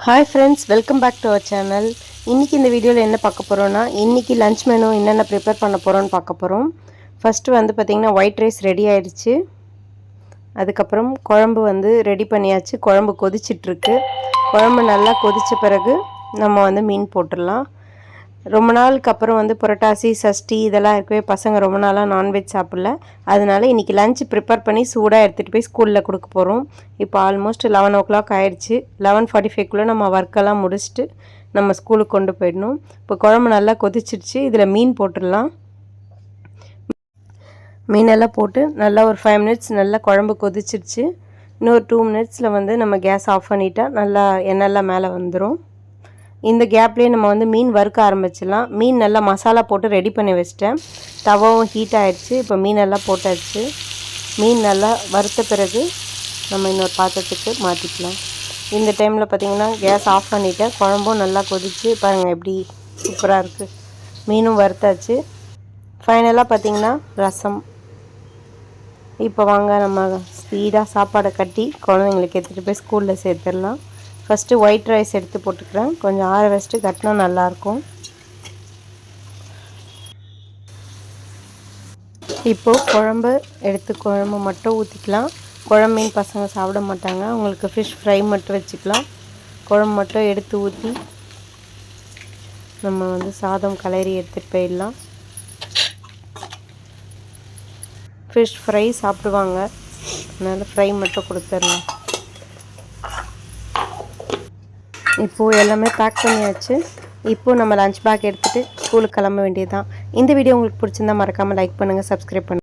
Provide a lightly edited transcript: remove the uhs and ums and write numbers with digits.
Hi friends, welcome back to our channel. இன்னைக்கு இந்த வீடியோல என்ன பார்க்க போறோம்னா இன்னைக்கு லஞ்ச் மெனு என்னென்ன ப்ரிப்பேர் பண்ண போறோம்னு பார்க்க போறோம். ஃபர்ஸ்ட் வந்து பாத்தீங்கன்னா ஒயிட் ரைஸ் ரெடி ஆயிடுச்சு. அதுக்கு அப்புறம் குழம்பு வந்து ரெடி பண்ணியாச்சு. குழம்பு கொதிச்சிட்டு இருக்கு. குழம்பு நல்லா கொதிச்ச பிறகு நம்ம வந்து மீன் போட்டுறலாம். ரொம்ப நாளுக்கு அப்புறம் வந்து புரட்டாசி சஷ்டி இதெல்லாம் இருக்கவே பசங்க ரொம்ப நாளா நான்வெஜ் சாப்பிடல. அதனால இன்னைக்கு லஞ்ச் ப்ரிப்பேர் பண்ணி சூடா எடுத்துட்டு போய் ஸ்கூல்ல கொடுக்க போறோம். இப்போ ஆல்மோஸ்ட் 11 o'clock ஆயிடுச்சு. 11:45 குள்ள நம்ம வர்க் எல்லாம் முடிச்சிட்டு நம்ம ஸ்கூலுக்கு கொண்டு போயிடணும். இப்போ குழம்பு நல்லா கொதிச்சிடுச்சு. இதுல மீன் போட்டுடலாம். மீனெல்லாம் போட்டு நல்லா ஒரு 5 minutes நல்லா குழம்பு கொதிச்சிடுச்சு. இன்னொரு 2 minutesல வந்து நம்ம கேஸ் ஆஃப் பண்ணிட்டா நல்லா எண்ணெய்லாம் மேலே வந்துடும். இந்த கேப்லேயே நம்ம வந்து மீன் வறுக்க ஆரம்பிச்சிடலாம். மீன் நல்லா மசாலா போட்டு ரெடி பண்ணி வச்சிட்டேன். தவாவும் ஹீட் ஆகிடுச்சு. இப்போ மீனெல்லாம் போட்டாச்சு. மீன் நல்லா வறுத்த பிறகு நம்ம இன்னொரு பாத்திரத்துக்கு மாற்றிக்கலாம். இந்த டைமில் பார்த்திங்கன்னா கேஸ் ஆஃப் பண்ணிவிட்டேன். குழம்பும் நல்லா கொதிச்சு பாருங்கள் எப்படி சூப்பராக இருக்குது. மீனும் வறுத்தாச்சு. ஃபைனலாக பார்த்திங்கன்னா ரசம். இப்போ வாங்க நம்ம ஸ்பீடாக சாப்பாடை கட்டி குழந்தைங்களுக்கு எடுத்துகிட்டு போய் ஸ்கூலில் சேர்த்துடலாம். ஃபஸ்ட்டு ஒயிட் ரைஸ் எடுத்து போட்டுக்கிறேன். கொஞ்சம் ஆற வச்சுட்டு கட்டினா நல்லாயிருக்கும். இப்போது குழம்பு மட்டும் ஊற்றிக்கலாம். குழம்பு மீன் பசங்க சாப்பிட மாட்டாங்க. அவங்களுக்கு ஃபிஷ் ஃப்ரை மட்டும் வச்சுக்கலாம். குழம்பு மட்டும் எடுத்து ஊற்றி நம்ம வந்து சாதம் கலரி எடுத்துகிட்டு போயிடலாம். ஃபிஷ் ஃப்ரை சாப்பிடுவாங்க, அதனால் ஃப்ரை மட்டும் கொடுத்துடலாம். இப்போது எல்லாமே பேக் பண்ணியாச்சு. இப்போது நம்ம லஞ்ச் பேக் எடுத்துகிட்டு ஸ்கூலுக்கு கிளம்ப வேண்டியது தான். இந்த வீடியோ உங்களுக்கு பிடிச்சிருந்தா மறக்காமல் லைக் பண்ணுங்கள், சப்ஸ்கிரைப் பண்ணுங்கள்.